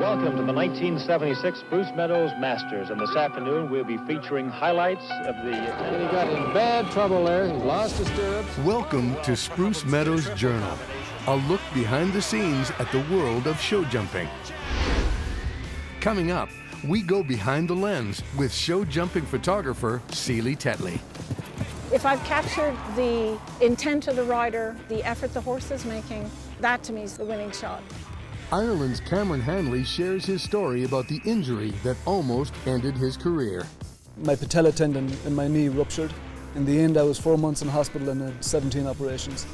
Welcome to the 1976 Spruce Meadows Masters, and this afternoon we'll be featuring highlights of the... And he got in bad trouble there. He lost his stirrups. Welcome to Spruce Meadows Journal, a look behind the scenes at the world of show jumping. Coming up, we go behind the lens with show jumping photographer Seeley Tetley. If I've captured the intent of the rider, the effort the horse is making, that to me is the winning shot. Ireland's Cameron Hanley shares his story about the injury that almost ended his career. My patella tendon in my knee ruptured. In the end, I was 4 months in hospital and had 17 operations.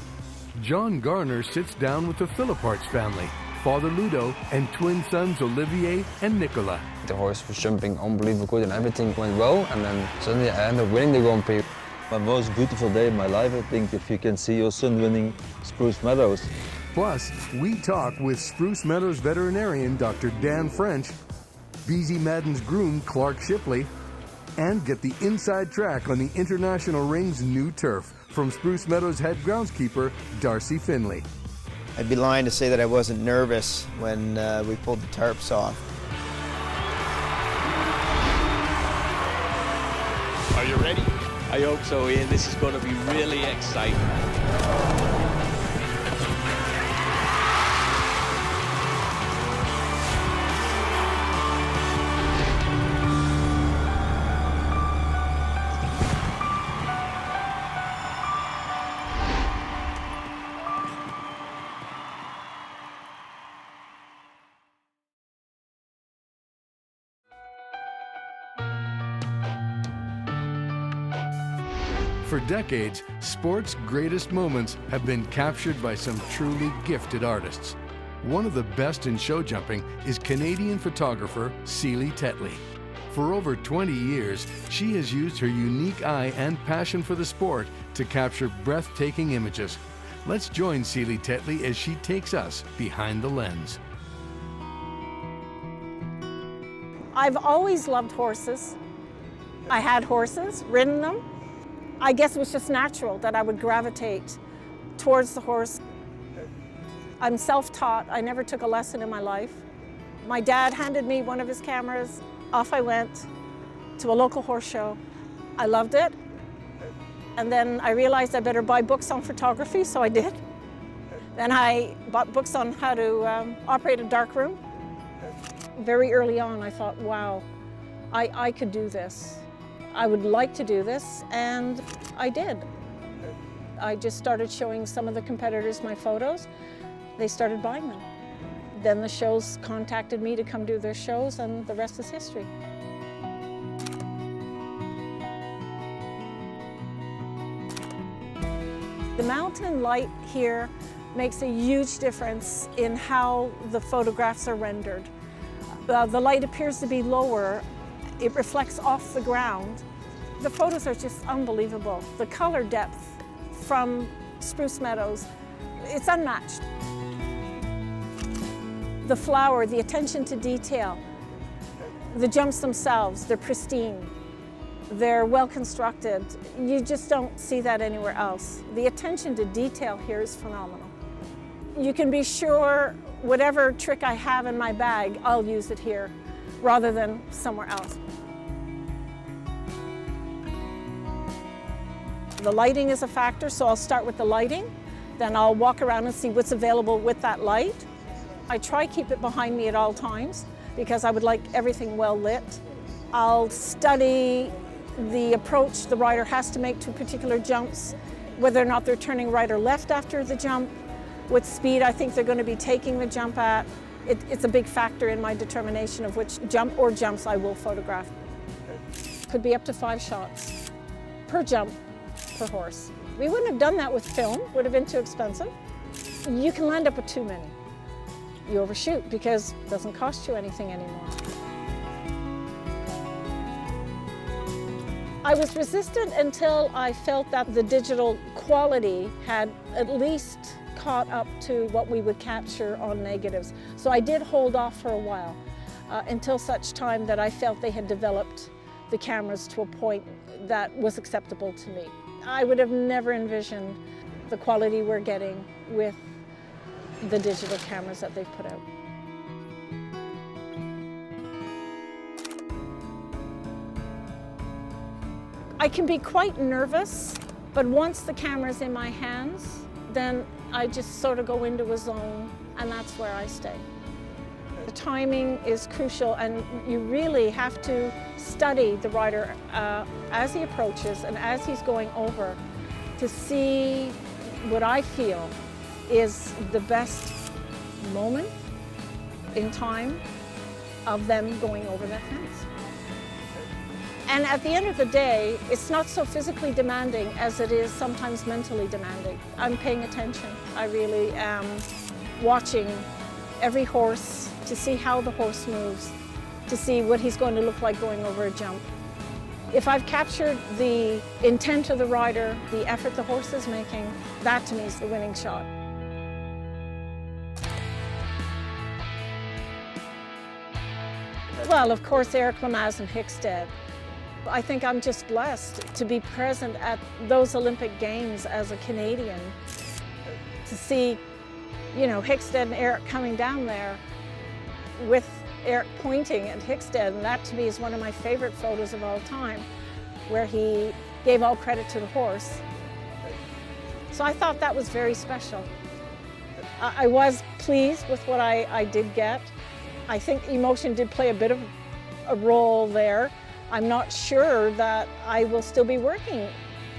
John Garner sits down with the Philipparts family, Father Ludo and twin sons Olivier and Nicola. The horse was jumping unbelievably good and everything went well, and then suddenly I ended up winning the Grand Prix. My most beautiful day in my life, I think, if you can see your son winning Spruce Meadows. Plus, we talk with Spruce Meadows veterinarian Dr. Dan French, BZ Madden's groom Clark Shipley, and get the inside track on the International Ring's new turf from Spruce Meadows head groundskeeper Darcy Finley. I'd be lying to say that I wasn't nervous when we pulled the tarps off. Are you ready? I hope so, Ian. This is going to be really exciting. For decades, sport's greatest moments have been captured by some truly gifted artists. One of the best in show jumping is Canadian photographer Seeley Tetley. For over 20 years, she has used her unique eye and passion for the sport to capture breathtaking images. Let's join Seeley Tetley as she takes us behind the lens. I've always loved horses. I had horses, ridden them. I guess it was just natural that I would gravitate towards the horse. I'm self-taught. I never took a lesson in my life. My dad handed me one of his cameras. Off I went to a local horse show. I loved it. And then I realized I better buy books on photography, so I did. Then I bought books on how to operate a darkroom. Very early on, I thought, wow, I could do this. I would like to do this, and I did. I just started showing some of the competitors my photos. They started buying them. Then the shows contacted me to come do their shows, and the rest is history. The mountain light here makes a huge difference in how the photographs are rendered. The light appears to be lower. It reflects off the ground. The photos are just unbelievable. The color depth from Spruce Meadows, it's unmatched. The flower, the attention to detail, the jumps themselves, they're pristine. They're well constructed. You just don't see that anywhere else. The attention to detail here is phenomenal. You can be sure whatever trick I have in my bag, I'll use it here rather than somewhere else. The lighting is a factor, so I'll start with the lighting, then I'll walk around and see what's available with that light. I try to keep it behind me at all times because I would like everything well lit. I'll study the approach the rider has to make to particular jumps, whether or not they're turning right or left after the jump, what speed I think they're going to be taking the jump at. It's a big factor in my determination of which jump or jumps I will photograph. Could be up to 5 shots per jump per horse. We wouldn't have done that with film, would have been too expensive. You can land up with too many. You overshoot because it doesn't cost you anything anymore. I was resistant until I felt that the digital quality had at least caught up to what we would capture on negatives. So I did hold off for a while until such time that I felt they had developed the cameras to a point that was acceptable to me. I would have never envisioned the quality we're getting with the digital cameras that they've put out. I can be quite nervous, but once the camera's in my hands, then I just sort of go into a zone, and that's where I stay. The timing is crucial, and you really have to study the rider as he approaches and as he's going over to see what I feel is the best moment in time of them going over that fence. And at the end of the day, it's not so physically demanding as it is sometimes mentally demanding. I'm paying attention. I really am watching every horse to see how the horse moves, to see what he's going to look like going over a jump. If I've captured the intent of the rider, the effort the horse is making, that to me is the winning shot. Well, of course, Eric Lamaze and Hickstead. I think I'm just blessed to be present at those Olympic Games as a Canadian, to see, you know, Hickstead and Eric coming down there with Eric pointing at Hickstead, and that to me is one of my favorite photos of all time, where he gave all credit to the horse. So I thought that was very special. I was pleased with what I did get. I think emotion did play a bit of a role there. I'm not sure that I will still be working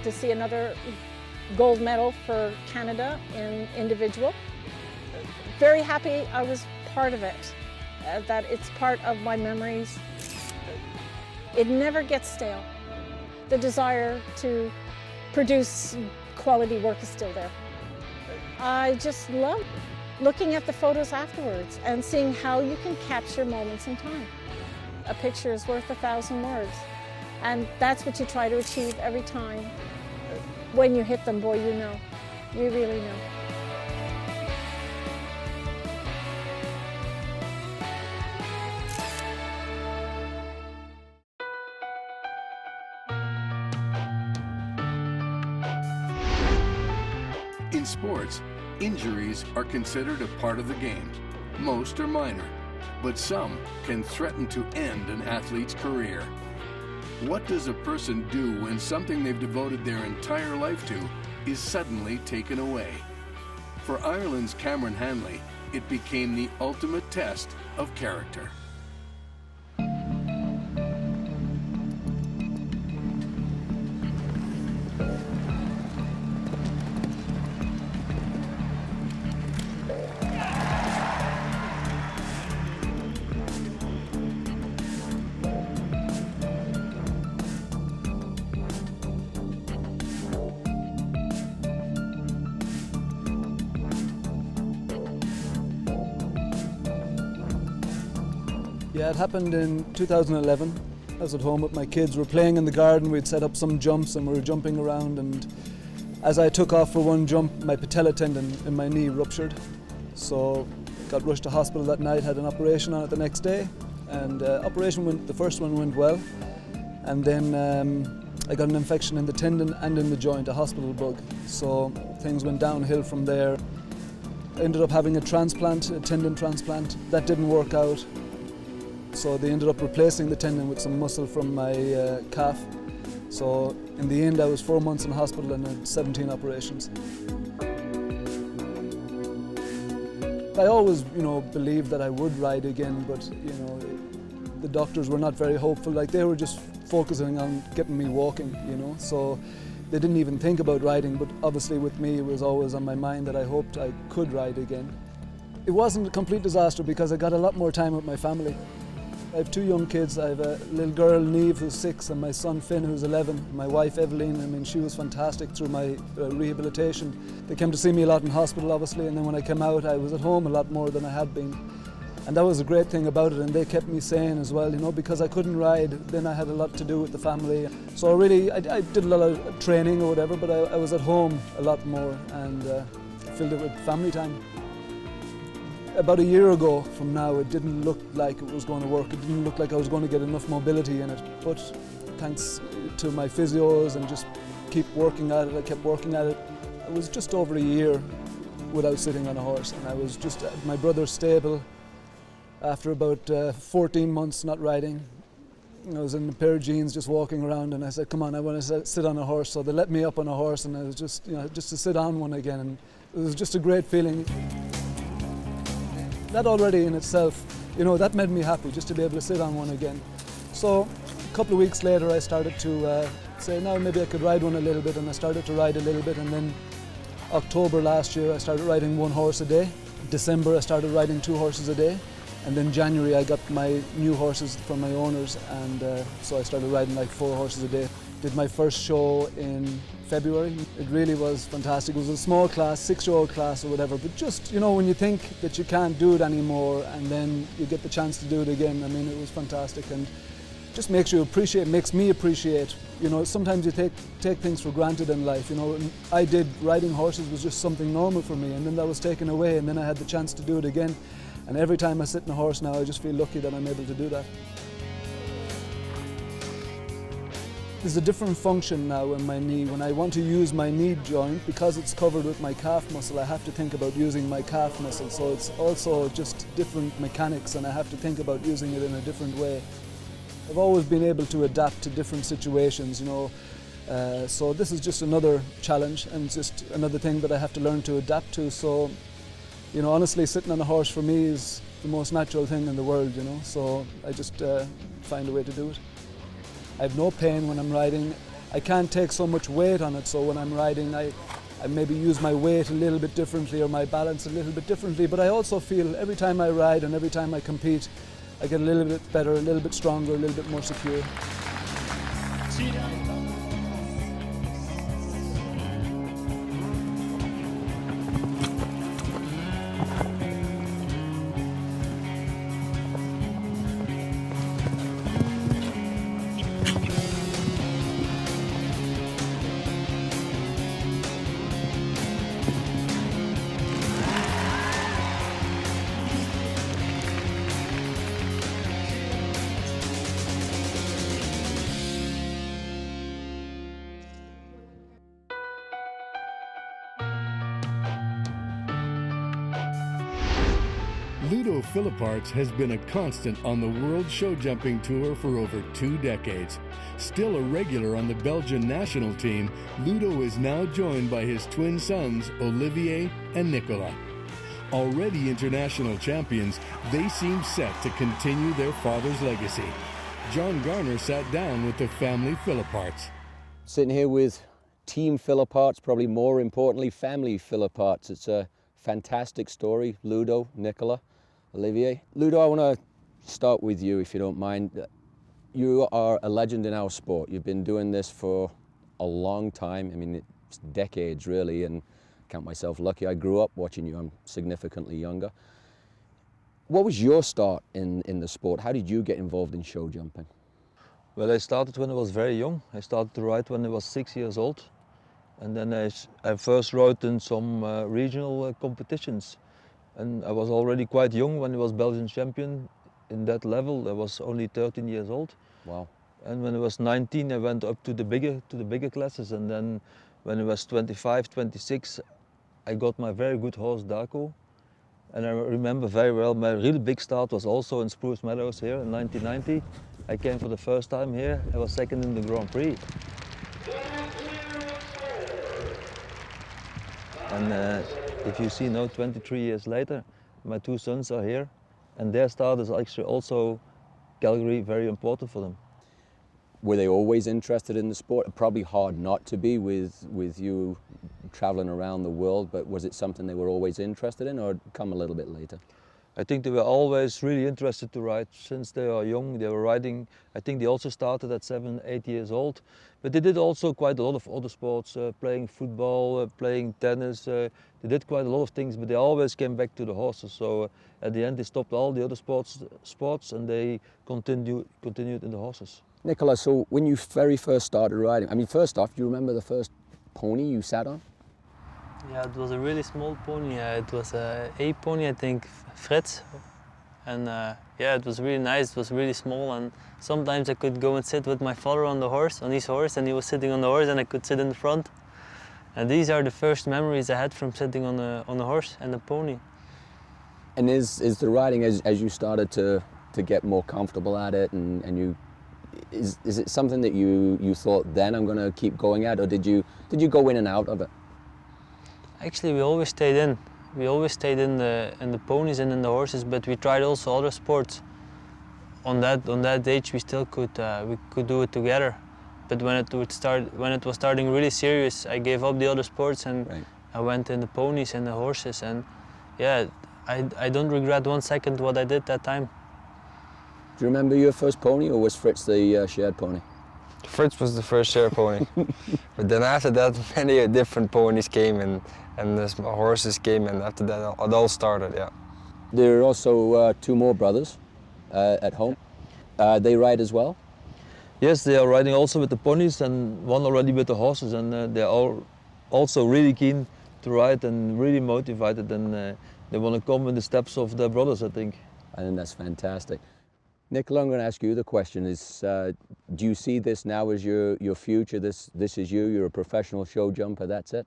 to see another gold medal for Canada in individual. Very happy I was part of it, that it's part of my memories. It never gets stale. The desire to produce quality work is still there. I just love looking at the photos afterwards and seeing how you can capture moments in time. A picture is worth 1,000 words, and that's what you try to achieve every time. When you hit them, boy, you know. You really know. In sports, injuries are considered a part of the game. Most are minor, but some can threaten to end an athlete's career. What does a person do when something they've devoted their entire life to is suddenly taken away? For Ireland's Cameron Hanley, it became the ultimate test of character. Yeah, it happened in 2011. I was at home with my kids. We were playing in the garden. We'd set up some jumps and we were jumping around, and as I took off for one jump, my patella tendon in my knee ruptured. So got rushed to hospital that night, had an operation on it the next day, and the first one went well. And then I got an infection in the tendon and in the joint, a hospital bug. So things went downhill from there. I ended up having a transplant, a tendon transplant. That didn't work out. So they ended up replacing the tendon with some muscle from my calf. So in the end, I was 4 months in hospital and had 17 operations. I always, believed that I would ride again, but the doctors were not very hopeful. Like, they were just focusing on getting me walking, So they didn't even think about riding. But obviously, with me, it was always on my mind that I hoped I could ride again. It wasn't a complete disaster because I got a lot more time with my family. I have 2 young kids. I have a little girl, Niamh, who's 6, and my son, Finn, who's 11. My wife, Evelyn, she was fantastic through my rehabilitation. They came to see me a lot in hospital, obviously, and then when I came out, I was at home a lot more than I had been. And that was a great thing about it, and they kept me sane as well, because I couldn't ride, then I had a lot to do with the family. So I did a lot of training or whatever, but I was at home a lot more and filled it with family time. About a year ago from now, it didn't look like it was going to work. It didn't look like I was going to get enough mobility in it. But thanks to my physios and just keep working at it, I kept working at it. I was just over a year without sitting on a horse, and I was just at my brother's stable after about 14 months not riding. I was in a pair of jeans just walking around, and I said, come on, I want to sit on a horse. So they let me up on a horse, and I was just to sit on one again, and it was just a great feeling. That already in itself, that made me happy, just to be able to sit on one again. So a couple of weeks later I started to say, now maybe I could ride one a little bit, and I started to ride a little bit, and then October last year I started riding 1 horse a day. December I started riding 2 horses a day, and then January I got my new horses from my owners, and so I started riding like 4 horses a day. Did my first show in February. It really was fantastic. It was a small class, 6-year-old class or whatever, but just, when you think that you can't do it anymore and then you get the chance to do it again, I mean, it was fantastic, and just makes you appreciate, makes me appreciate, sometimes you take things for granted in life, and I did, riding horses was just something normal for me, and then that was taken away, and then I had the chance to do it again. And every time I sit in a horse now, I just feel lucky that I'm able to do that. There's a different function now in my knee. When I want to use my knee joint, because it's covered with my calf muscle, I have to think about using my calf muscle. So it's also just different mechanics, and I have to think about using it in a different way. I've always been able to adapt to different situations, so this is just another challenge and just another thing that I have to learn to adapt to. So, honestly, sitting on a horse for me is the most natural thing in the world, so I just find a way to do it. I have no pain when I'm riding. I can't take so much weight on it, so when I'm riding I maybe use my weight a little bit differently or my balance a little bit differently, but I also feel every time I ride and every time I compete, I get a little bit better, a little bit stronger, a little bit more secure. Ludo Philipparts has been a constant on the World Show Jumping Tour for over 2 decades. Still a regular on the Belgian national team, Ludo is now joined by his twin sons, Olivier and Nicolas. Already international champions, they seem set to continue their father's legacy. John Garner sat down with the family Philipparts. Sitting here with Team Philipparts, probably more importantly, family Philipparts. It's a fantastic story. Ludo, Nicolas, Olivier. Ludo, I want to start with you, if you don't mind. You are a legend in our sport. You've been doing this for a long time. I mean, it's decades, really, and I count myself lucky. I grew up watching you. I'm significantly younger. What was your start in the sport? How did you get involved in show jumping? Well, I started when I was very young. I started to ride when I was 6 years old. And then I first rode in some regional competitions. And I was already quite young when I was Belgian champion in that level. I was only 13 years old. Wow. And when I was 19, I went up to the bigger classes. And then when I was 25, 26, I got my very good horse, Darko. And I remember very well, my really big start was also in Spruce Meadows here in 1990. I came for the first time here. I was second in the Grand Prix. And if you see now, 23 years later, my 2 sons are here, and their start is actually also Calgary very important for them. Were they always interested in the sport? Probably hard not to be with you traveling around the world, but was it something they were always interested in, or come a little bit later? I think they were always really interested to ride. Since they are young, they were riding. I think they also started at 7, 8 years old. But they did also quite a lot of other sports, playing football, playing tennis. They did quite a lot of things, but they always came back to the horses. So at the end, they stopped all the other sports and they continued in the horses. Nicolas, so when you very first started riding, I mean, first off, do you remember the first pony you sat on? Yeah, it was a really small pony. It was a pony, I think, Fritz. And yeah, it was really nice. It was really small, and sometimes I could go and sit with my father on his horse, and he was sitting on the horse, and I could sit in the front. And these are the first memories I had from sitting on a horse and a pony. And is the riding, as you started to get more comfortable at it, and you is it something that you thought then I'm going to keep going at, or did you go in and out of it? Actually, we always stayed in. We always stayed in the ponies and in the horses, but we tried also other sports. On that age, we still could do it together. But when it was starting really serious, I gave up the other sports and I went in the ponies and the horses. And yeah, I don't regret 1 second what I did that time. Do you remember your first pony, or was Fritz the shared pony? Fritz was the first shared pony. But then after that, many different ponies came and the horses came, and after that it all started, yeah. There are also 2 more brothers at home. They ride as well? Yes, they are riding also with the ponies and one already with the horses, and they are also really keen to ride and really motivated, and they want to come in the steps of their brothers, I think. I think that's fantastic. Nicola, I'm going to ask you the question, is do you see this now as your future? This is you're a professional show jumper, that's it?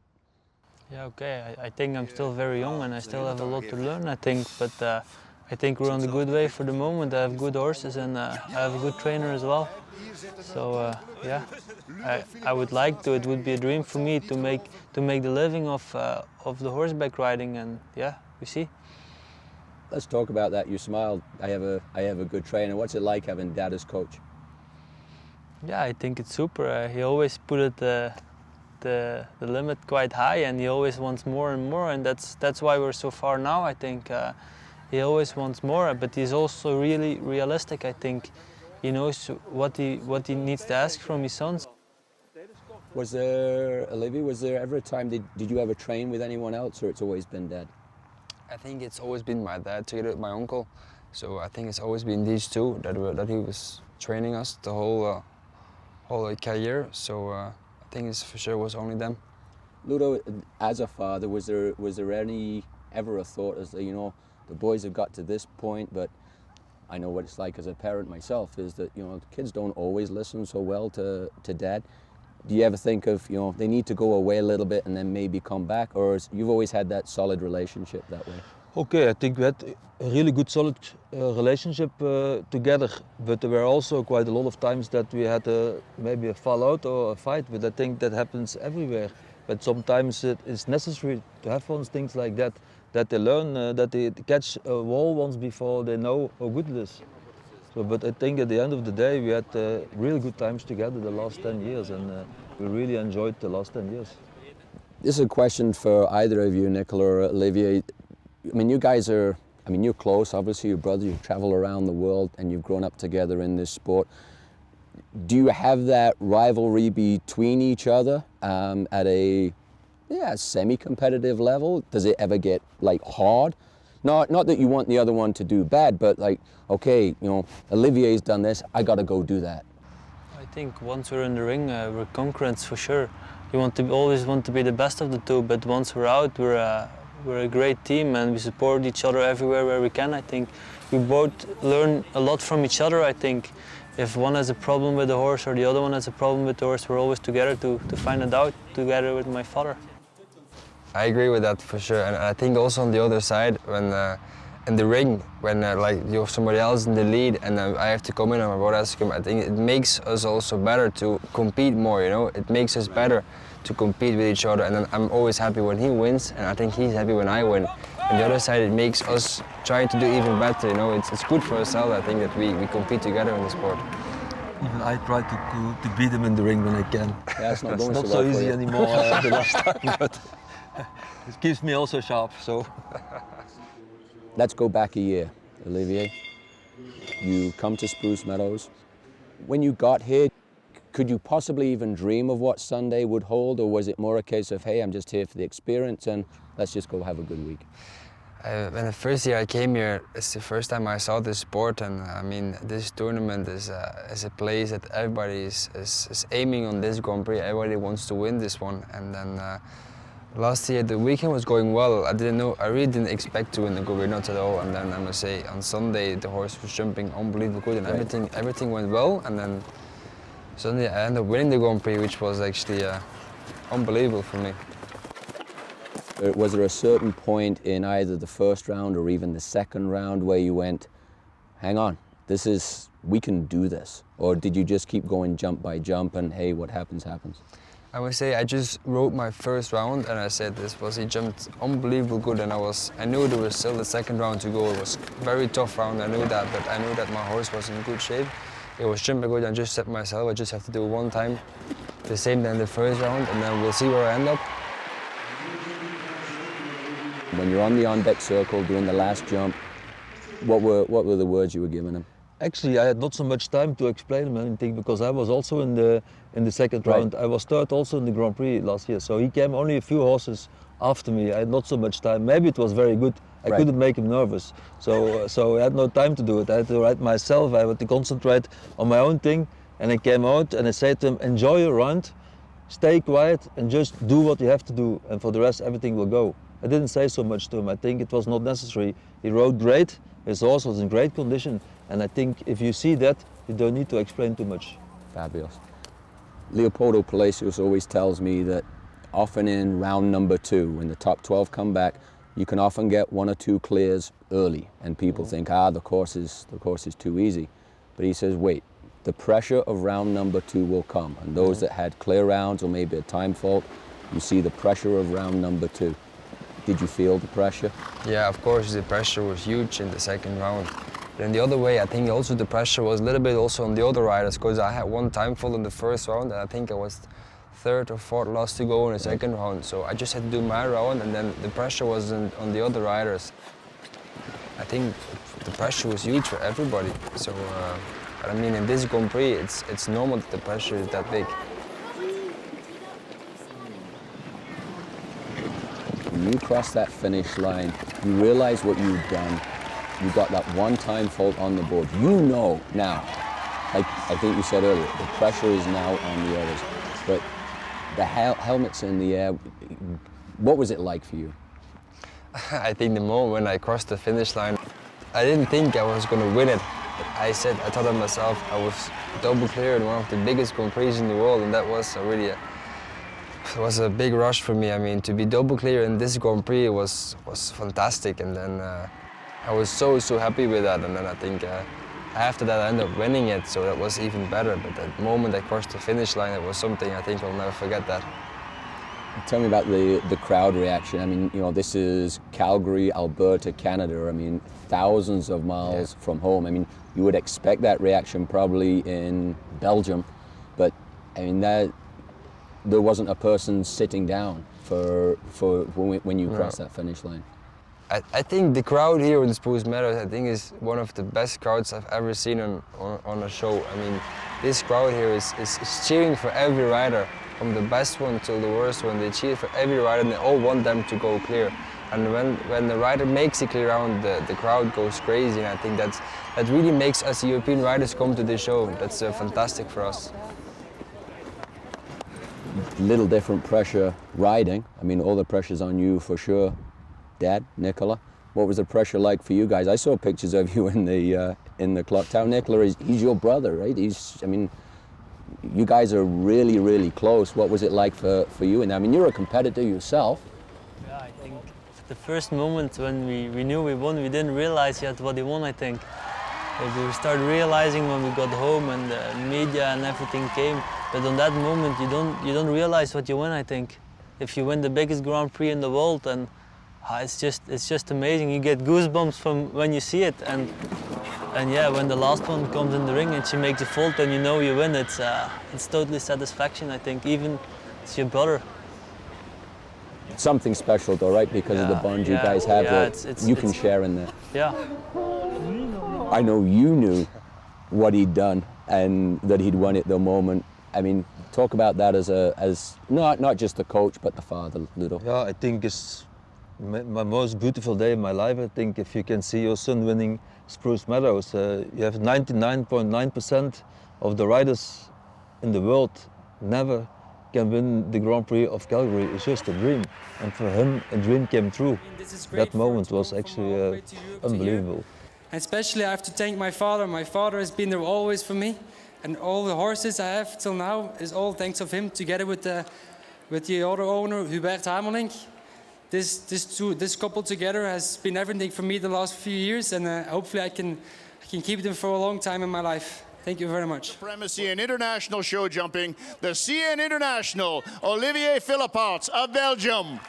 Yeah, okay, I think I'm still very young and I still have a lot to learn, I think, but I think we're on the good way for the moment. I have good horses and I have a good trainer as well. So yeah, I would like to. It would be a dream for me to make the living of the horseback riding, and yeah, we see. Let's talk about that. You smiled. I have a good trainer. What's it like having Dad as coach? Yeah, I think it's super. He always put it the limit quite high, and he always wants more and more, and that's why we're so far now. I think he always wants more, but he's also really realistic. I think he knows what he needs to ask from his sons. Was there, Olivier, was there ever a time, did you ever train with anyone else, or it's always been Dad? I think it's always been my dad together with my uncle. So I think it's always been these two that he was training us the whole career. So I think it's for sure was only them. Ludo, as a father, was there ever a thought as you know, the boys have got to this point, but I know what it's like as a parent myself, is that, you know, kids don't always listen so well to Dad. Do you ever think of, you know, they need to go away a little bit and then maybe come back, or you've always had that solid relationship that way? Okay, I think we had a really good solid relationship together, but there were also quite a lot of times that we had maybe a fallout or a fight, but I think that happens everywhere. But sometimes it is necessary to have things like that they learn, that they catch a wall once before they know how good it is. So, but I think at the end of the day, we had really good times together the last 10 years, and we really enjoyed the last 10 years. This is a question for either of you, Nicola or Olivier. I mean, you guys are, I mean, you're close, obviously, your brothers, you travel around the world and you've grown up together in this sport. Do you have that rivalry between each other at a semi-competitive level? Does it ever get like hard? Not that you want the other one to do bad, but like, okay, you know, Olivier's done this, I gotta go do that. I think once we're in the ring, we're concurrents for sure. You always want to be the best of the two, but once we're out, we're a great team and we support each other everywhere where we can. I think we both learn a lot from each other. I think if one has a problem with the horse or the other one has a problem with the horse, we're always together to find it out together with my father. I agree with that for sure, and I think also on the other side, when in the ring, when like you have somebody else in the lead and I have to come in and my brother has to come, I think it makes us also better to compete more, you know? It makes us better to compete with each other, and then I'm always happy when he wins, and I think he's happy when I win. On the other side, it makes us try to do even better, you know? It's good for ourselves, I think, that we compete together in the sport. Even I try to beat him in the ring when I can. Yeah, it's not It's going not so so well for easy you. anymore the last time, but it keeps me also sharp, so. Let's go back a year, Olivier. You come to Spruce Meadows. When you got here, could you possibly even dream of what Sunday would hold, or was it more a case of, hey, I'm just here for the experience and let's just go have a good week? When the first year I came here, it's the first time I saw this sport, and I mean, this tournament is a place that everybody is aiming on this Grand Prix. Everybody wants to win this one, and then last year the weekend was going well. I really didn't expect to win the Grand Prix, not at all. And then I must say, on Sunday the horse was jumping unbelievably good, and everything went well. And then Sunday I ended up winning the Grand Prix, which was actually unbelievable for me. Was there a certain point in either the first round or even the second round where you went, hang on, we can do this? Or did you just keep going jump by jump and hey, what happens, happens? I would say I just rode my first round and I said he jumped unbelievable good, and I knew there was still the second round to go. It was a very tough round, I knew that, but I knew that my horse was in good shape. It was jumping good, and I just said myself, I just have to do one time the same than the first round, and then we'll see where I end up. When you're on the on-deck circle doing the last jump, what were the words you were giving him? Actually, I had not so much time to explain him anything because I was also in the second round. I was third also in the Grand Prix last year, so he came only a few horses after me. I had not so much time. Maybe it was very good. I couldn't make him nervous, so I had no time to do it. I had to ride myself. I had to concentrate on my own thing, and I came out and I said to him, enjoy your round, stay quiet, and just do what you have to do, and for the rest everything will go. I didn't say so much to him. I think it was not necessary. He rode great. His horse was in great condition. And I think if you see that, you don't need to explain too much. Fabulous. Leopoldo Palacios always tells me that often in round number 2, when the top 12 come back, you can often get 1 or 2 clears early, and people think, the course is too easy. But he says, wait, the pressure of round number 2 will come, and those that had clear rounds or maybe a time fault, you see the pressure of round number 2. Did you feel the pressure? Yeah, of course, the pressure was huge in the second round. And the other way, I think also the pressure was a little bit also on the other riders, because I had one time fall in the first round, and I think I was third or fourth last to go in the second round. So I just had to do my round, and then the pressure was on the other riders. I think the pressure was huge for everybody. So, I mean, in this Grand Prix, it's normal that the pressure is that big. When you cross that finish line, you realize what you've done. You got that one-time fault on the board. You know now, like I think you said earlier, the pressure is now on the others. But the helmet's in the air. What was it like for you? I think the moment when I crossed the finish line, I didn't think I was going to win it. I thought of myself, I was double clear in one of the biggest Grand Prix in the world, and that was it was a big rush for me. I mean, to be double clear in this Grand Prix was fantastic, and then I was so happy with that, and then I think after that I ended up winning it, so that was even better. But that moment I crossed the finish line, it was something I think I'll never forget that. Tell me about the crowd reaction. I mean, you know, this is Calgary, Alberta, Canada. I mean, thousands of miles from home. I mean, you would expect that reaction probably in Belgium, but I mean, there wasn't a person sitting down for when you cross that finish line. I think the crowd here in Spruce Meadows, I think, is one of the best crowds I've ever seen on a show. I mean, this crowd here is cheering for every rider, from the best one till the worst one. They cheer for every rider, and they all want them to go clear. And when the rider makes a clear round, the crowd goes crazy, and I think that really makes us European riders come to this show. That's fantastic for us. Little different pressure riding. I mean, all the pressure's on you for sure. Dad, Nicola, what was the pressure like for you guys? I saw pictures of you in the clock tower. Nicola, he's your brother, right? I mean, you guys are really, really close. What was it like for you? And I mean, you're a competitor yourself. Yeah, I think the first moment when we knew we won, we didn't realize yet what he won, I think. We started realizing when we got home and the media and everything came. But on that moment, you don't realize what you win, I think. If you win the biggest Grand Prix in the world, and it's just amazing. You get goosebumps from when you see it, and yeah, when the last one comes in the ring and she makes a fault and you know you win, it's totally satisfaction, I think. Even it's your brother. Something special though, right? Because of the bond you guys have that you can share in that. Yeah. I know you knew what he'd done and that he'd won it the moment. I mean, talk about that as not just the coach, but the father, Ludo. Yeah, I think it's my most beautiful day in my life. I think if you can see your son winning Spruce Meadows, you have 99.9% of the riders in the world never can win the Grand Prix of Calgary. It's just a dream, and for him, a dream came true. That moment was actually unbelievable. And especially, I have to thank my father. My father has been there always for me. And all the horses I have till now is all thanks of him, together with the other owner, Hubert Hamelink. this couple together has been everything for me the last few years, and hopefully I can keep them for a long time in my life. Thank you very much. Supremacy in international show jumping, the CN International, Olivier Philippots of Belgium.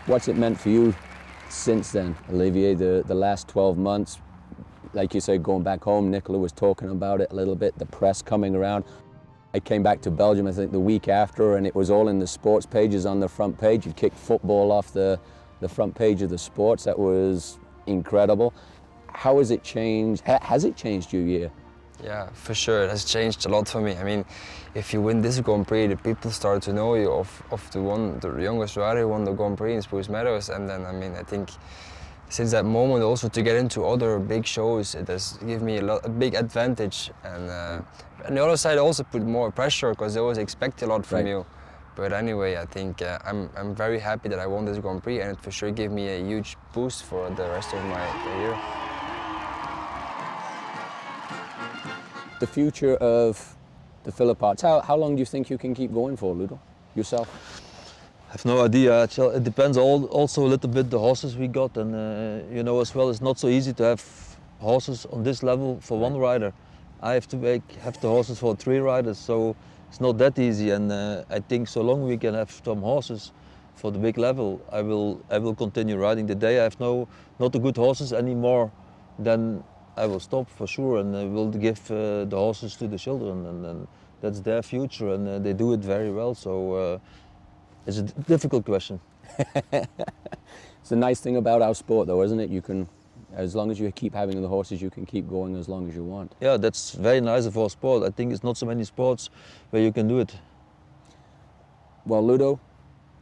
What's it meant for you since then, Olivier, the last 12 months? Like you said, going back home, Nicola was talking about it a little bit, the press coming around. I came back to Belgium, I think, the week after, and it was all in the sports pages on the front page. You kicked football off the front page of the sports. That was incredible. How has it changed? Has it changed you, yeah? Yeah, for sure. It has changed a lot for me. I mean, if you win this Grand Prix, the people start to know you of the youngest rider who won the Grand Prix in Spruce Meadows. And then, I mean, I think since that moment also to get into other big shows, it has given me a big advantage. And on the other side also put more pressure because they always expect a lot from you. But anyway, I think I'm very happy that I won this Grand Prix, and it for sure gave me a huge boost for the rest of my career. The future of the Philippots, how long do you think you can keep going for, Ludo, yourself? I have no idea. It depends also a little bit the horses we got, and you know as well, it's not so easy to have horses on this level for one rider. I have to have the horses for 3 riders, so it's not that easy. And I think so long we can have some horses for the big level, I will continue riding. The day I have not the good horses anymore, then I will stop for sure, and I will give the horses to the children, and that's their future, and they do it very well. So it's a difficult question. It's the nice thing about our sport, though, isn't it? You can, as long as you keep having the horses, you can keep going as long as you want. Yeah, that's very nice of our sport. I think it's not so many sports where you can do it. Well, Ludo,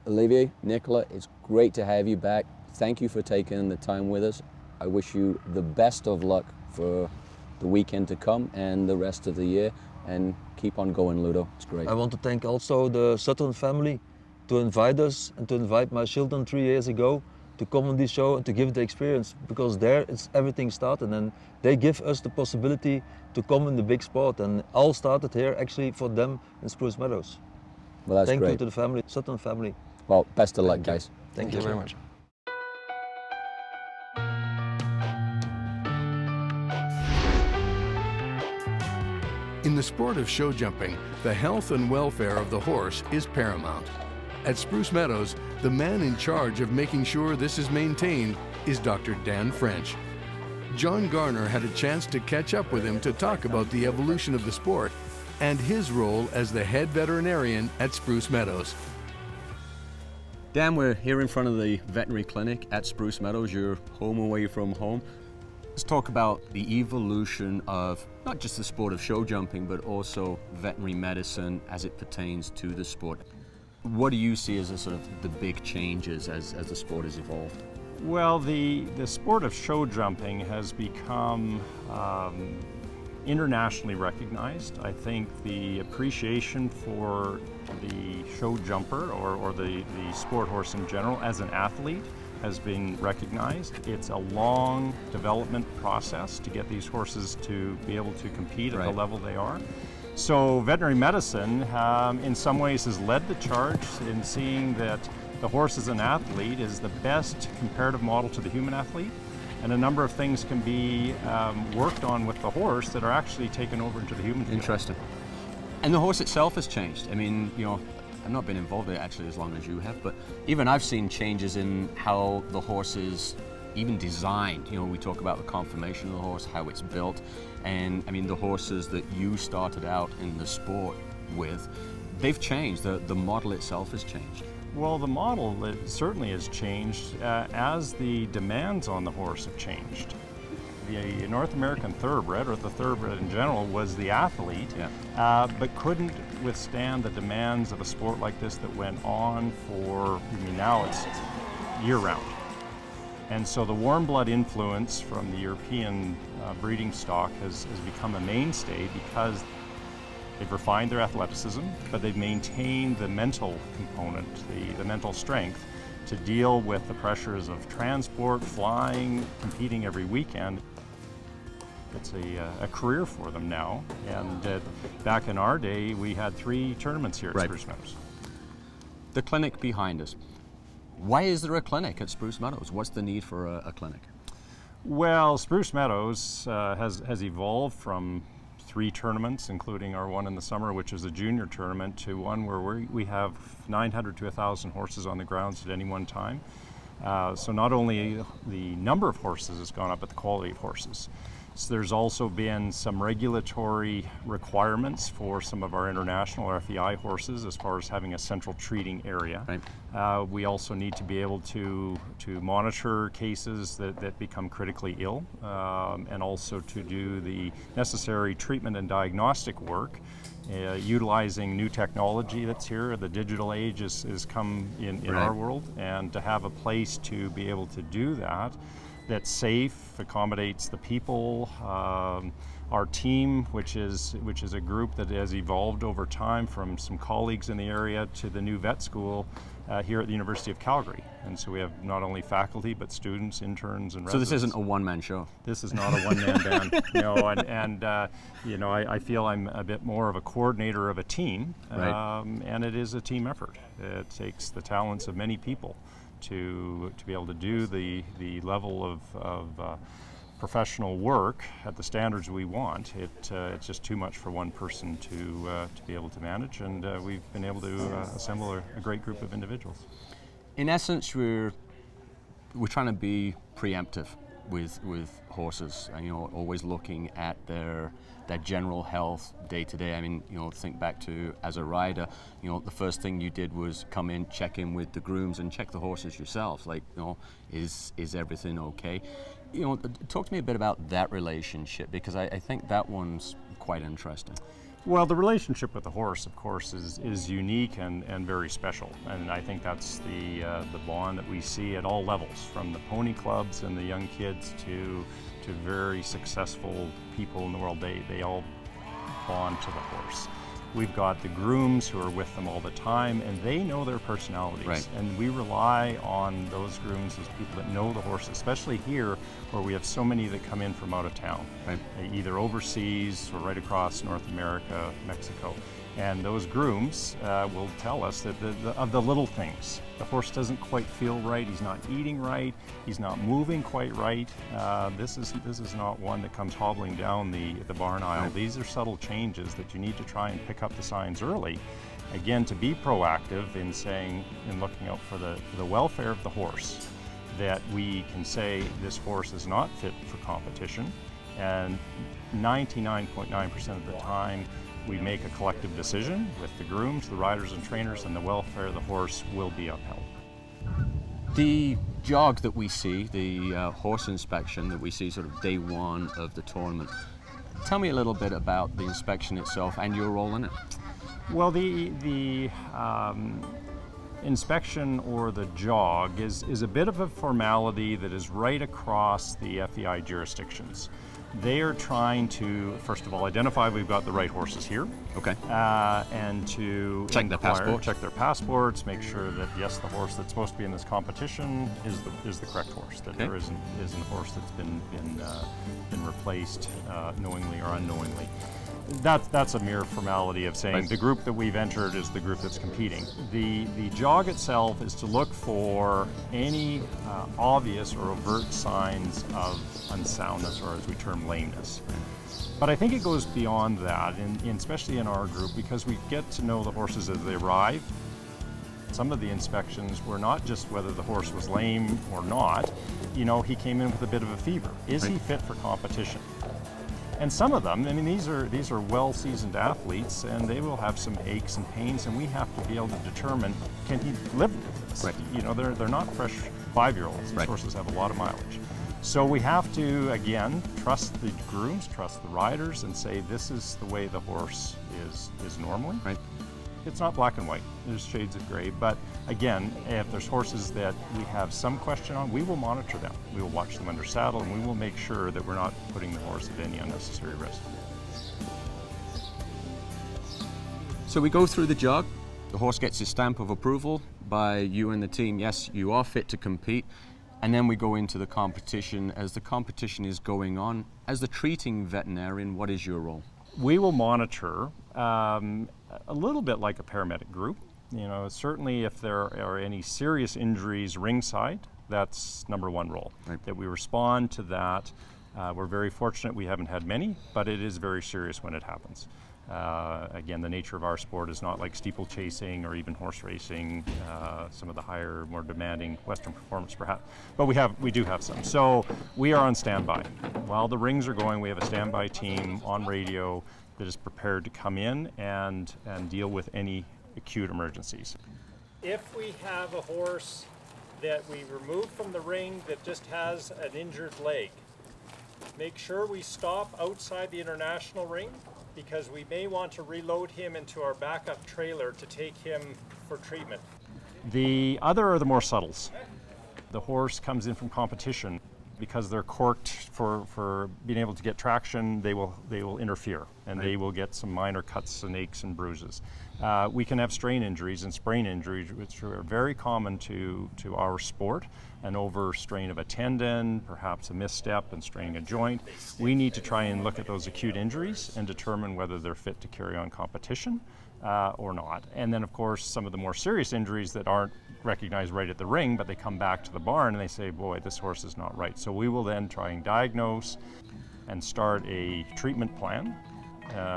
Olivier, Nicola, it's great to have you back. Thank you for taking the time with us. I wish you the best of luck for the weekend to come and the rest of the year, and keep on going, Ludo. It's great. I want to thank also the Sutton family to invite us and to invite my children 3 years ago to come on this show and to give the experience, because there it's everything started, and they give us the possibility to come in the big sport, and all started here actually for them in Spruce Meadows. Well, that's Thank great. you to the family, Sutton family. Well, best of luck, guys. Thank you very much. In the sport of show jumping, the health and welfare of the horse is paramount. At Spruce Meadows, the man in charge of making sure this is maintained is Dr. Dan French. John Garner had a chance to catch up with him to talk about the evolution of the sport and his role as the head veterinarian at Spruce Meadows. Dan, we're here in front of the veterinary clinic at Spruce Meadows, your home away from home. Let's talk about the evolution of not just the sport of show jumping, but also veterinary medicine as it pertains to the sport. What do you see as sort of the big changes as the sport has evolved? Well, the sport of show jumping has become internationally recognized. I think the appreciation for the show jumper or the sport horse in general as an athlete has been recognized. It's a long development process to get these horses to be able to compete at the level they are. So veterinary medicine in some ways has led the charge in seeing that the horse as an athlete is the best comparative model to the human athlete, and a number of things can be worked on with the horse that are actually taken over into the human field. Interesting. And the horse itself has changed. I mean, you know, I've not been involved in it actually as long as you have, but even I've seen changes in how the horse is even designed. You know, we talk about the conformation of the horse, how it's built, and I mean the horses that you started out in the sport with, they've changed. The model itself has changed. Well, the model certainly has changed as the demands on the horse have changed. The North American thoroughbred, or the thoroughbred in general, was the athlete, but couldn't withstand the demands of a sport like this that went on for, I mean, now it's year-round. And so the warm blood influence from the European breeding stock has become a mainstay because they've refined their athleticism, but they've maintained the mental component, the mental strength to deal with the pressures of transport, flying, competing every weekend. It's a career for them now, and back in our day we had 3 tournaments here at Spruce Meadows. the clinic behind us. Why is there a clinic at Spruce Meadows? What's the need for a clinic? Well, Spruce Meadows has evolved from 3 tournaments, including our one in the summer, which is a junior tournament, to one where we have 900 to 1,000 horses on the grounds at any one time. So not only the number of horses has gone up, but the quality of horses. So there's also been some regulatory requirements for some of our international or FEI horses as far as having a central treating area. Right. We also need to be able to monitor cases that become critically ill, and also to do the necessary treatment and diagnostic work. Utilizing new technology that's here. The digital age is come in right. our world, and to have a place to be able to do that's safe, accommodates the people. Our team, which is a group that has evolved over time from some colleagues in the area to the new vet school here at the University of Calgary. And so we have not only faculty, but students, interns, and residents. So this isn't a one-man show? This is not a one-man band. No, and you know, I feel I'm a bit more of a coordinator of a team, right. And it is a team effort. It takes the talents of many people to be able to do the level of professional work at the standards we want. It's just too much for one person to be able to manage, and we've been able to assemble a great group of individuals. In essence, we're trying to be preemptive with horses, and always looking at their general health day to day. I mean, think back to as a rider, the first thing you did was come in, check in with the grooms, and check the horses yourselves. Like, is everything okay? Talk to me a bit about that relationship, because I think that one's quite interesting. Well, the relationship with the horse, of course, is unique and very special, and I think that's the bond that we see at all levels, from the pony clubs and the young kids to very successful people in the world. They all bond to the horse. We've got the grooms who are with them all the time, and they know their personalities. Right. And we rely on those grooms as people that know the horse, especially here where we have so many that come in from out of town, right. Either overseas or right across North America, Mexico. And those grooms will tell us that of the little things. The horse doesn't quite feel right, he's not eating right, he's not moving quite right. This is not one that comes hobbling down the barn aisle. Right. These are subtle changes that you need to try and pick up the signs early. Again, to be proactive in saying and looking out for the welfare of the horse, that we can say this horse is not fit for competition, and 99.9% of the time we make a collective decision with the grooms, the riders and trainers, and the welfare of the horse will be upheld. The jog that we see, the horse inspection that we see sort of day one of the tournament, tell me a little bit about the inspection itself and your role in it. Well, the inspection or the jog is a bit of a formality that is right across the FEI jurisdictions. They are trying to, first of all, identify we've got the right horses here. Okay. And to check their passports, make sure that yes, the horse that's supposed to be in this competition is the correct horse. That there isn't a horse that's been replaced knowingly or unknowingly. That's a mere formality of saying the group that we've entered is the group that's competing. The jog itself is to look for any obvious or overt signs of unsoundness, or as we term lameness. But I think it goes beyond that, especially in our group, because we get to know the horses as they arrive. Some of the inspections were not just whether the horse was lame or not. He came in with a bit of a fever. Is he fit for competition? And some of them, I mean, these are well-seasoned athletes, and they will have some aches and pains, and we have to be able to determine, can he live with this? Right. They're not fresh 5-year-olds. These horses have a lot of mileage. So we have to, again, trust the grooms, trust the riders, and say this is the way the horse is normally. Right. It's not black and white. There's shades of gray. But again, if there's horses that we have some question on, we will monitor them. We will watch them under saddle, and we will make sure that we're not putting the horse at any unnecessary risk. So we go through the jog. The horse gets his stamp of approval by you and the team. Yes, you are fit to compete. And then we go into the competition. As the competition is going on, as the treating veterinarian, what is your role? We will monitor a little bit like a paramedic group. You know, certainly if there are any serious injuries ringside, that's number one role, that we respond to that. We're very fortunate we haven't had many, but it is very serious when it happens. Again, the nature of our sport is not like steeplechasing or even horse racing, some of the higher, more demanding Western performance perhaps, but we do have some. So we are on standby. While the rings are going, we have a standby team on radio that is prepared to come in and deal with any acute emergencies. If we have a horse that we remove from the ring that just has an injured leg, make sure we stop outside the international ring, because we may want to reload him into our backup trailer to take him for treatment. The other are the more subtles. The horse comes in from competition. Because they're corked for being able to get traction, they will interfere, and they will get some minor cuts and aches and bruises. We can have strain injuries and sprain injuries, which are very common to our sport. An overstrain of a tendon, perhaps a misstep and straining a joint. We need to try and look at those acute injuries and determine whether they're fit to carry on competition or not. And then, of course, some of the more serious injuries that aren't recognized right at the ring, but they come back to the barn and they say, boy, this horse is not right. So we will then try and diagnose and start a treatment plan.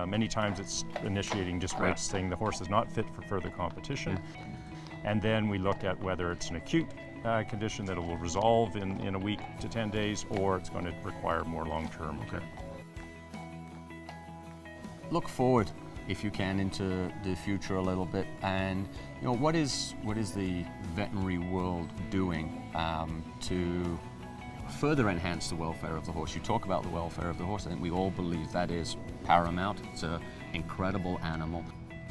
Many times it's initiating just right, saying the horse is not fit for further competition. And then we look at whether it's an acute condition that will resolve in a week to 10 days, or it's going to require more long-term care. Look forward, if you can, into the future a little bit, and you know, what is the veterinary world doing to further enhance the welfare of the horse? You talk about the welfare of the horse. I think we all believe that is paramount. It's an incredible animal.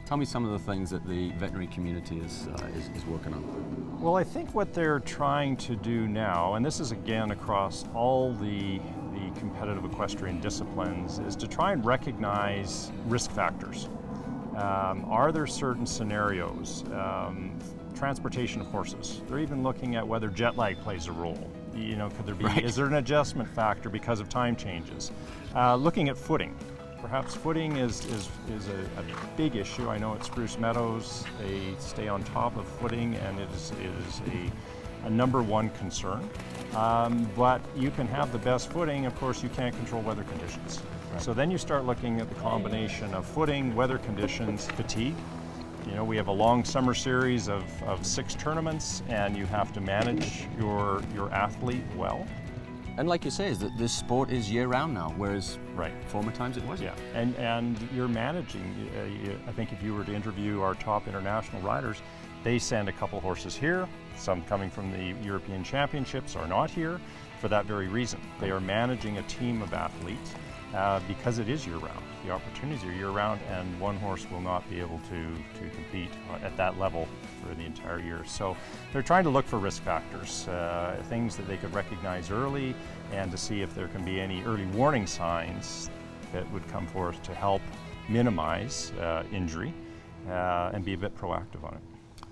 Tell me some of the things that the veterinary community is working on. Well, I think what they're trying to do now, and this is again across all the competitive equestrian disciplines, is to try and recognize risk factors. Are there certain scenarios? Transportation of horses. They're even looking at whether jet lag plays a role. You know, could there be, is there an adjustment factor because of time changes? Looking at footing. Perhaps footing is a big issue. I know at Spruce Meadows they stay on top of footing, and it is a number one concern. But you can have the best footing, of course you can't control weather conditions. Right. So then you start looking at the combination of footing, weather conditions, fatigue. You know, we have a long summer series of 6 tournaments, and you have to manage your athlete well. And like you say, is that this sport is year-round now, whereas former times it wasn't. Yeah, and you're managing. I think if you were to interview our top international riders, they send a couple horses here. Some coming from the European Championships are not here for that very reason. They are managing a team of athletes because it is year-round. The opportunities are year-round, and one horse will not be able to compete at that level for the entire year. So they're trying to look for risk factors, things that they could recognize early, and to see if there can be any early warning signs that would come forth to help minimize injury and be a bit proactive on it.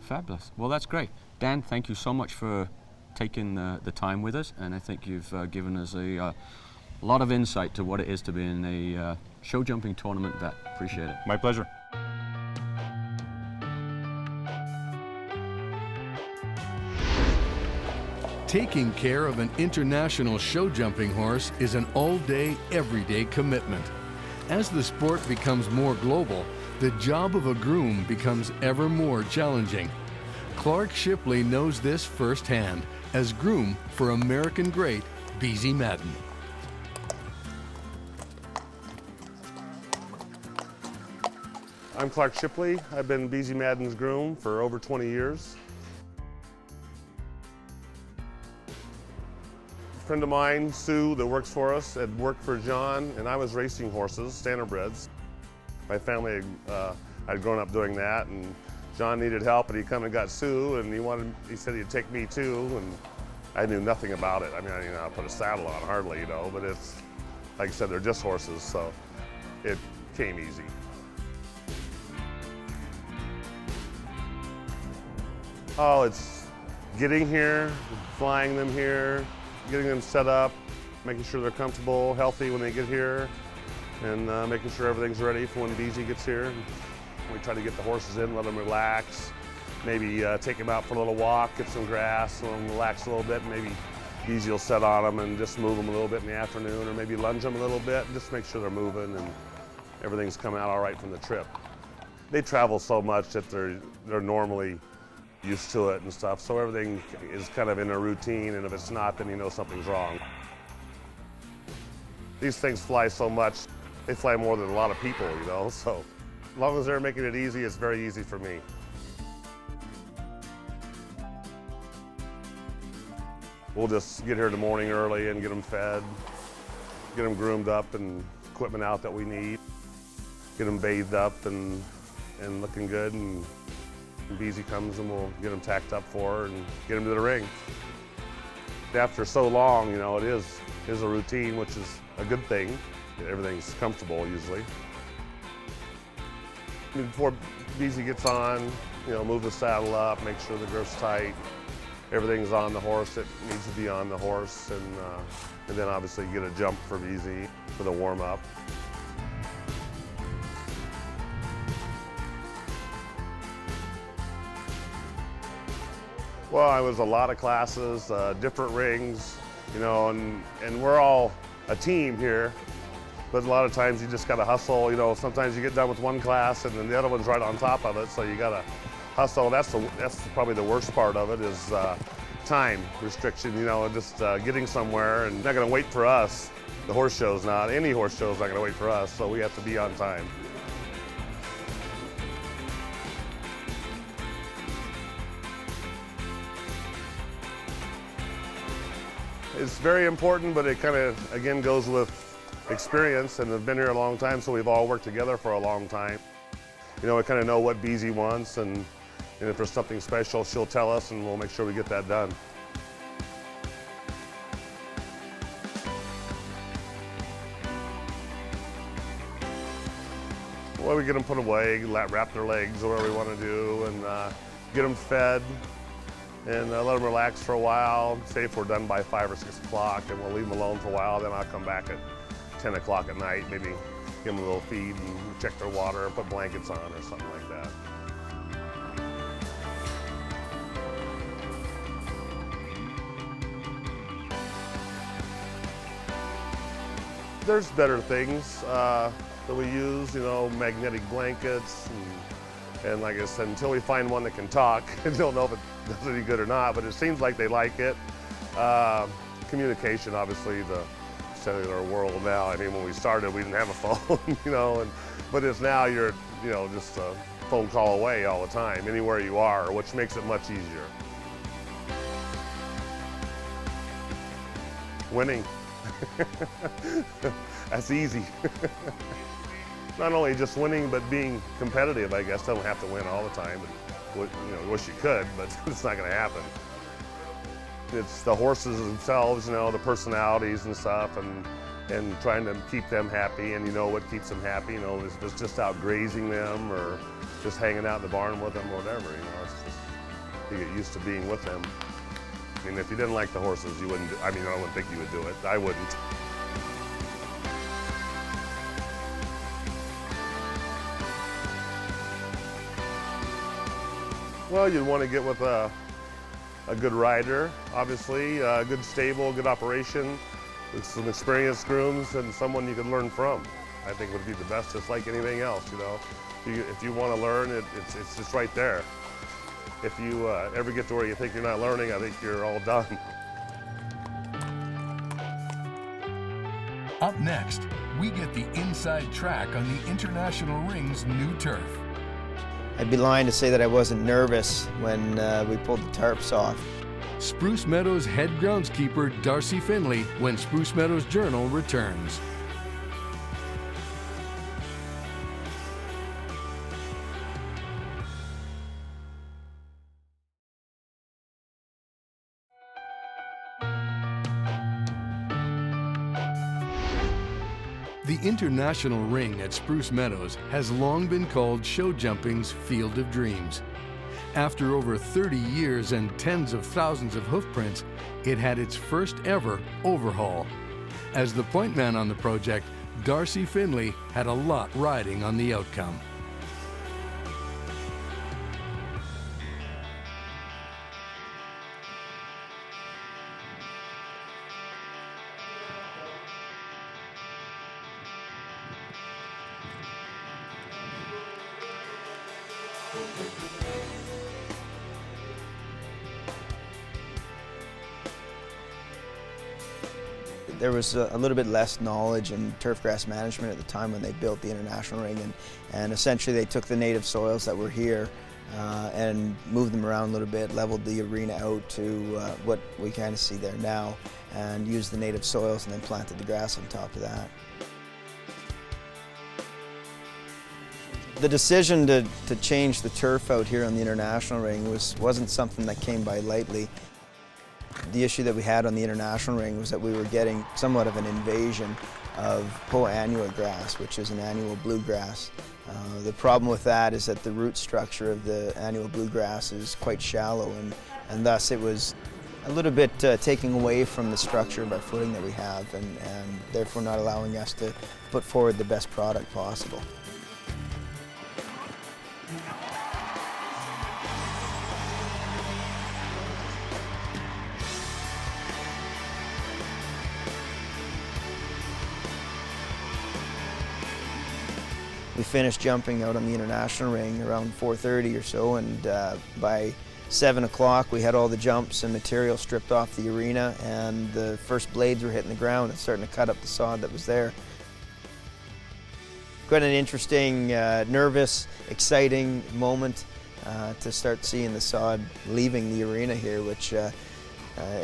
Fabulous. Well, that's great. Dan, thank you so much for taking the time with us, and I think you've given us a lot of insight to what it is to be in a show jumping tournament vet. Appreciate it. My pleasure. Taking care of an international show jumping horse is an all-day, everyday commitment. As the sport becomes more global, the job of a groom becomes ever more challenging. Clark Shipley knows this firsthand as groom for American great Beezie Madden. I'm Clark Shipley. I've been Beezie Madden's groom for over 20 years. A friend of mine, Sue, that works for us, had worked for John, and I was racing horses, standardbreds. My family had grown up doing that, and John needed help, and he come and got Sue, and he said he'd take me too, and I knew nothing about it. I mean, I put a saddle on hardly, but it's, like I said, they're just horses, so it came easy. Oh, it's getting here, flying them here, getting them set up, making sure they're comfortable, healthy when they get here, and making sure everything's ready for when Beezie gets here. We try to get the horses in, let them relax, maybe take him out for a little walk, get some grass, let him relax a little bit, and maybe Beezy will set on them and just move them a little bit in the afternoon, or maybe lunge them a little bit, and just make sure they're moving and everything's coming out all right from the trip. They travel so much that they're normally used to it and stuff, so everything is kind of in a routine, and if it's not, then you know something's wrong. These things fly so much, they fly more than a lot of people, you know, so as long as they're making it easy, it's very easy for me. We'll just get here in the morning early and get them fed, get them groomed up and equipment out that we need, get them bathed up and looking good, and Beezy comes and we'll get them tacked up for her and get them to the ring. After so long, you know, it is a routine, which is a good thing. Everything's comfortable usually. Before Beezy gets on, you know, move the saddle up, make sure the girth's tight. Everything's on the horse that needs to be on the horse, and then obviously get a jump for Beezy for the warm-up. Well, I was a lot of classes, different rings, you know, and we're all a team here, but a lot of times you just gotta hustle, you know, sometimes you get done with one class and then the other one's right on top of it, so you gotta hustle. That's probably the worst part of it, is time restriction, you know, and just getting somewhere, and not gonna wait for us. The horse show's not, any horse show's not gonna wait for us, so we have to be on time. It's very important, but it kind of, again, goes with experience, and I've been here a long time, so we've all worked together for a long time. You know, we kind of know what Beezy wants, and if there's something special, she'll tell us, and we'll make sure we get that done. Well, we get them put away, wrap their legs, whatever we want to do, and get them fed, and let them relax for a while. Say if we're done by 5 or 6 o'clock, and we'll leave them alone for a while, then I'll come back at 10 o'clock at night, maybe give them a little feed and check their water, or put blankets on or something like that. There's better things that we use, you know, magnetic blankets, and like I said, until we find one that can talk, we don't know if it does any good or not, but it seems like they like it. Communication, obviously, the cellular world now. I mean, when we started, we didn't have a phone, you know, but it's now you're, you know, just a phone call away all the time, anywhere you are, which makes it much easier. Winning. That's easy. Not only just winning, but being competitive, I guess. Don't have to win all the time. You know, wish you could, but it's not going to happen. It's the horses themselves, you know, the personalities and stuff, and trying to keep them happy. And you know what keeps them happy? You know, it's just out grazing them, or just hanging out in the barn with them, or whatever. You know, it's just, you get used to being with them. I mean, if you didn't like the horses, you wouldn't. I mean, I wouldn't think you would do it. I wouldn't. Well, you'd want to get with a good rider, obviously, a good stable, good operation, with some experienced grooms, and someone you could learn from. I think would be the best, just like anything else, you know. If you want to learn, it's just right there. If you ever get to where you think you're not learning, I think you're all done. Up next, we get the inside track on the International Ring's new turf. I'd be lying to say that I wasn't nervous when we pulled the tarps off. Spruce Meadows head groundskeeper Darcy Finley when Spruce Meadows Journal returns. The International Ring at Spruce Meadows has long been called show jumping's Field of Dreams. After over 30 years and tens of thousands of hoofprints, it had its first ever overhaul. As the point man on the project, Darcy Finley had a lot riding on the outcome. There was a little bit less knowledge in turf grass management at the time when they built the international ring, and essentially they took the native soils that were here and moved them around a little bit, leveled the arena out to what we kind of see there now, and used the native soils and then planted the grass on top of that. The decision to change the turf out here on the international ring wasn't something that came by lightly. The issue that we had on the international ring was that we were getting somewhat of an invasion of poa-annua grass, which is an annual bluegrass. The problem with that is that the root structure of the annual bluegrass is quite shallow, and thus it was a little bit taking away from the structure of our footing that we have, and therefore not allowing us to put forward the best product possible. We finished jumping out on the international ring around 4:30 or so, and by 7 o'clock we had all the jumps and material stripped off the arena, and the first blades were hitting the ground and starting to cut up the sod that was there. Quite an interesting, nervous, exciting moment to start seeing the sod leaving the arena here, which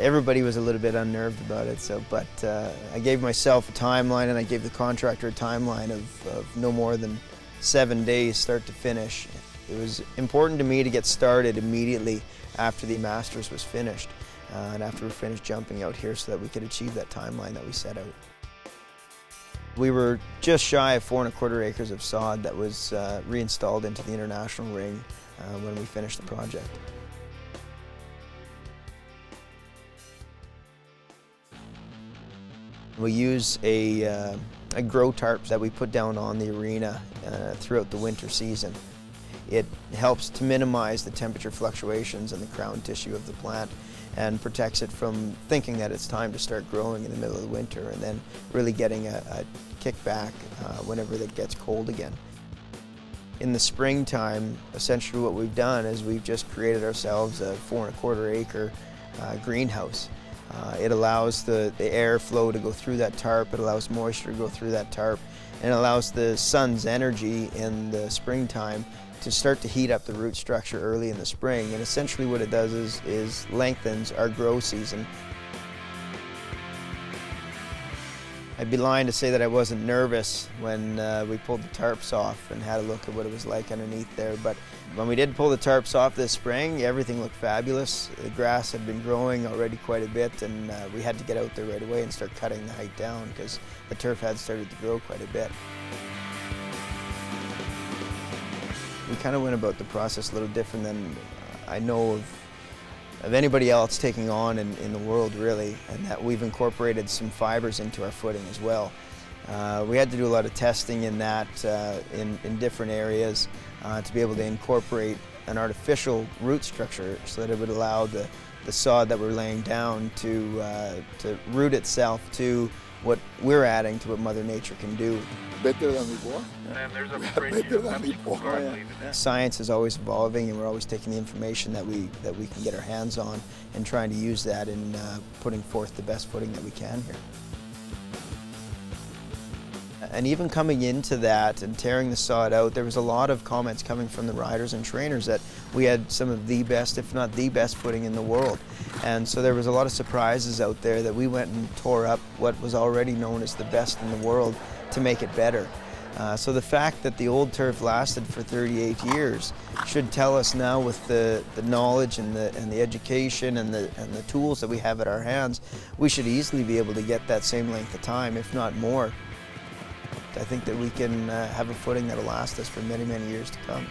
everybody was a little bit unnerved about it. But I gave myself a timeline, and I gave the contractor a timeline of no more than 7 days, start to finish. It was important to me to get started immediately after the Masters was finished, and after we finished jumping out here, so that we could achieve that timeline that we set out. We were just shy of 4 1/4 acres of sod that was reinstalled into the international ring when we finished the project. We use a grow tarp that we put down on the arena throughout the winter season. It helps to minimize the temperature fluctuations in the crown tissue of the plant and protects it from thinking that it's time to start growing in the middle of the winter, and then really getting a kickback whenever it gets cold again. In the springtime, essentially what we've done is we've just created ourselves a 4 1/4 acre greenhouse. It allows the airflow to go through that tarp, it allows moisture to go through that tarp, and it allows the sun's energy in the springtime to start to heat up the root structure early in the spring. And essentially what it does is lengthens our grow season. I'd be lying to say that I wasn't nervous when we pulled the tarps off and had a look at what it was like underneath there. But when we did pull the tarps off this spring, everything looked fabulous. The grass had been growing already quite a bit, and we had to get out there right away and start cutting the height down because the turf had started to grow quite a bit. We kind of went about the process a little different than I know of anybody else taking on in the world, really, and that we've incorporated some fibers into our footing as well. We had to do a lot of testing in that in different areas to be able to incorporate an artificial root structure so that it would allow the sod that we're laying down to root itself to what we're adding to what Mother Nature can do. Better than before? Better than before. Science is always evolving, and we're always taking the information that we can get our hands on and trying to use that in putting forth the best footing that we can here. And even coming into that and tearing the sod out, there was a lot of comments coming from the riders and trainers that we had some of the best, if not the best, footing in the world. And so there was a lot of surprises out there that we went and tore up what was already known as the best in the world to make it better. So the fact that the old turf lasted for 38 years should tell us now, with the knowledge and the education and the tools that we have at our hands, we should easily be able to get that same length of time, if not more. I think that we can have a footing that'll last us for many, many years to come.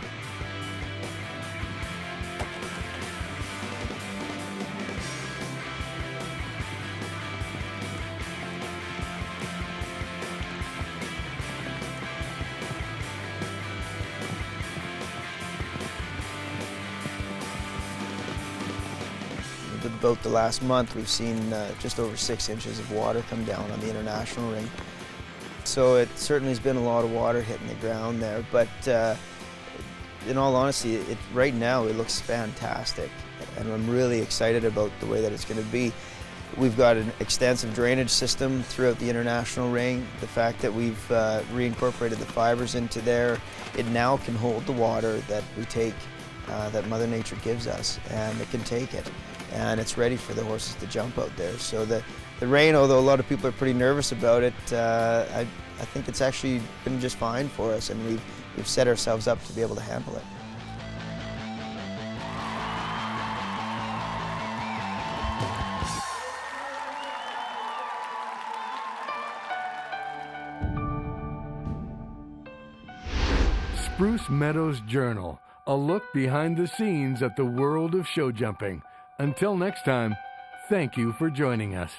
About the last month, we've seen just over 6 inches of water come down on the international ring. So it certainly has been a lot of water hitting the ground there, but In all honesty, right now it looks fantastic, and I'm really excited about the way that it's going to be. We've got an extensive drainage system throughout the international ring. The fact that we've reincorporated the fibers into there, it now can hold the water that we take, that Mother Nature gives us, and it can take it. And it's ready for the horses to jump out there. So the rain, although a lot of people are pretty nervous about it, I think it's actually been just fine for us, and we've set ourselves up to be able to handle it. Spruce Meadows Journal, a look behind the scenes at the world of show jumping. Until next time, thank you for joining us.